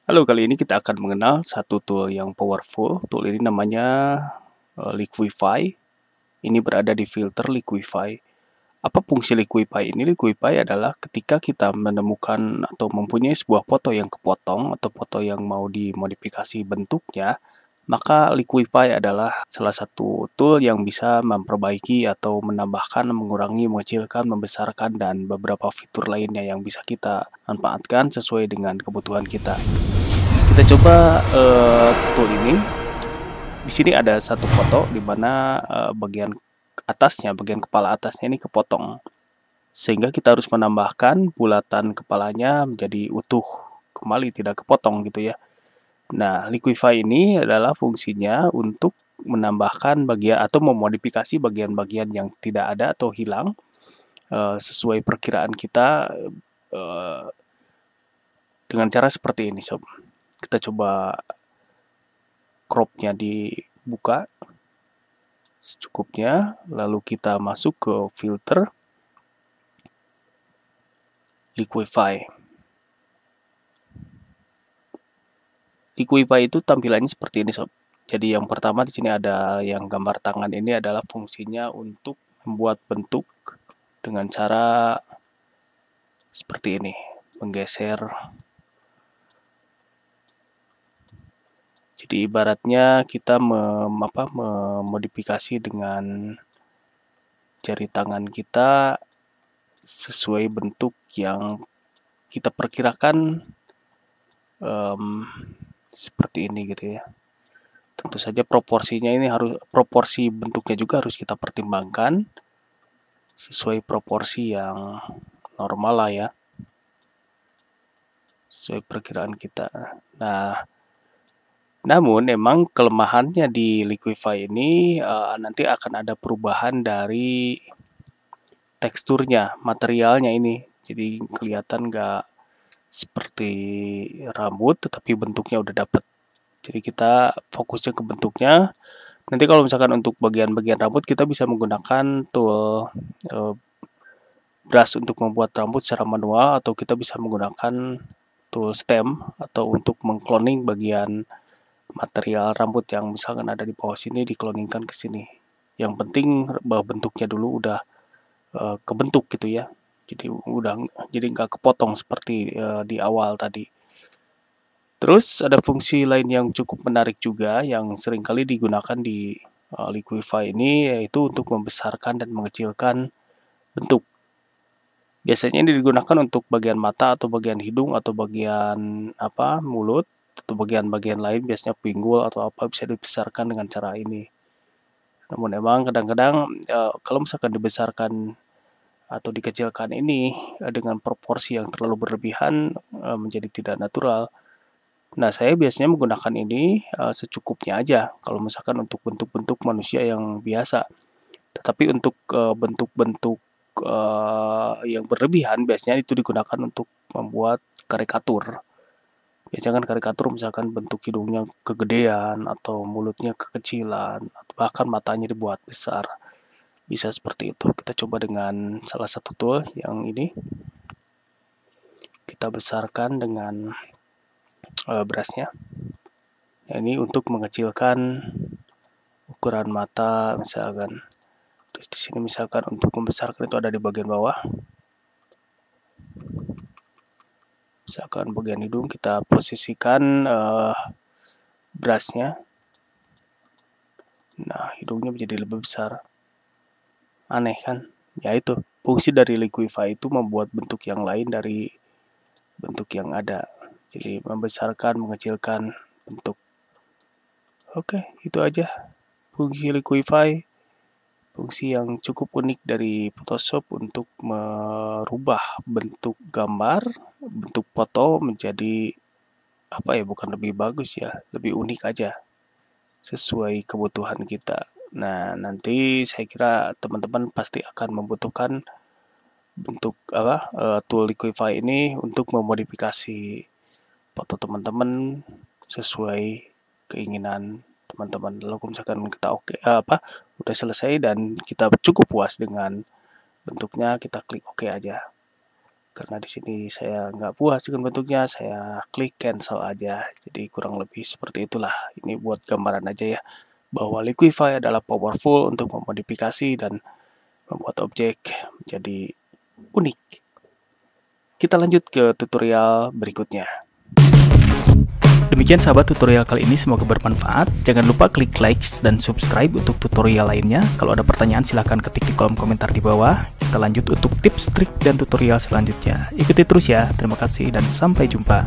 Halo, kali ini kita akan mengenal satu tool yang powerful. Tool ini namanya Liquify. Ini berada di filter Liquify. Apa fungsi Liquify ini? Liquify adalah ketika kita menemukan atau mempunyai sebuah foto yang kepotong atau foto yang mau dimodifikasi bentuknya, maka Liquify adalah salah satu tool yang bisa memperbaiki atau menambahkan, mengurangi, mengecilkan, membesarkan, dan beberapa fitur lainnya yang bisa kita manfaatkan sesuai dengan kebutuhan kita. Kita coba tool ini. Di sini ada satu foto di mana bagian atasnya, bagian kepala atasnya ini kepotong. Sehingga kita harus menambahkan bulatan kepalanya menjadi utuh kembali, tidak kepotong gitu ya. Nah, Liquify ini adalah fungsinya untuk menambahkan bagian atau memodifikasi bagian-bagian yang tidak ada atau hilang sesuai perkiraan kita eh, dengan cara seperti ini, sob. Kita coba cropnya dibuka secukupnya, lalu kita masuk ke filter Liquify. Liquify itu tampilannya seperti ini, sob. Jadi yang pertama di sini ada yang gambar tangan, ini adalah fungsinya untuk membuat bentuk dengan cara seperti ini, menggeser. Jadi ibaratnya kita memodifikasi dengan jari tangan kita sesuai bentuk yang kita perkirakan seperti ini gitu ya. Tentu saja proporsinya ini proporsi bentuknya juga harus kita pertimbangkan sesuai proporsi yang normal lah ya, sesuai perkiraan kita. Nah, namun emang kelemahannya di Liquify ini nanti akan ada perubahan dari teksturnya, materialnya ini. Jadi kelihatan nggak seperti rambut, tetapi bentuknya udah dapet. Jadi kita fokusnya ke bentuknya. Nanti kalau misalkan untuk bagian-bagian rambut kita bisa menggunakan tool brush untuk membuat rambut secara manual, atau kita bisa menggunakan tool stem atau untuk mengcloning bagian material rambut yang misalkan ada di bawah sini, dikloningkan ke sini. Yang penting bahwa bentuknya dulu udah kebentuk gitu ya. Jadi nggak kepotong seperti di awal tadi. Terus ada fungsi lain yang cukup menarik juga yang seringkali digunakan di Liquify ini, yaitu untuk membesarkan dan mengecilkan bentuk. Biasanya ini digunakan untuk bagian mata atau bagian hidung atau bagian mulut atau bagian-bagian lain, biasanya pinggul atau apa, bisa dibesarkan dengan cara ini. Namun emang kadang-kadang kalau misalkan dibesarkan atau dikecilkan ini dengan proporsi yang terlalu berlebihan menjadi tidak natural. Nah, saya biasanya menggunakan ini secukupnya aja kalau misalkan untuk bentuk-bentuk manusia yang biasa. Tetapi untuk bentuk-bentuk yang berlebihan biasanya itu digunakan untuk membuat karikatur. Biasanya kan karikatur misalkan bentuk hidungnya kegedean atau mulutnya kekecilan atau bahkan matanya dibuat besar. Bisa seperti itu. Kita coba dengan salah satu tool yang ini. Kita besarkan dengan brushnya. Nah, ini untuk mengecilkan ukuran mata misalkan. Terus di sini misalkan untuk membesarkan itu ada di bagian bawah. Misalkan bagian hidung kita posisikan brushnya. Nah, hidungnya menjadi lebih besar. Aneh kan? Ya itu, fungsi dari Liquify itu membuat bentuk yang lain dari bentuk yang ada. Jadi membesarkan, mengecilkan bentuk. Oke, itu aja fungsi Liquify. Fungsi yang cukup unik dari Photoshop untuk merubah bentuk gambar, bentuk foto menjadi bukan lebih bagus ya, lebih unik aja sesuai kebutuhan kita. Nah, nanti saya kira teman-teman pasti akan membutuhkan bentuk tool Liquify ini untuk memodifikasi foto teman-teman sesuai keinginan teman-teman. Lalu misalkan kita udah selesai dan kita cukup puas dengan bentuknya, kita klik OK aja. karena di sini saya nggak puas dengan bentuknya, saya klik cancel aja. Jadi kurang lebih seperti itulah. Ini buat gambaran aja ya, bahwa Liquify adalah powerful untuk memodifikasi dan membuat objek menjadi unik. Kita lanjut ke tutorial berikutnya. Demikian sahabat tutorial kali ini, semoga bermanfaat. Jangan lupa klik like dan subscribe untuk tutorial lainnya. Kalau ada pertanyaan silahkan ketik di kolom komentar di bawah. Kita lanjut untuk tips, trik, dan tutorial selanjutnya. Ikuti terus ya. Terima kasih dan sampai jumpa.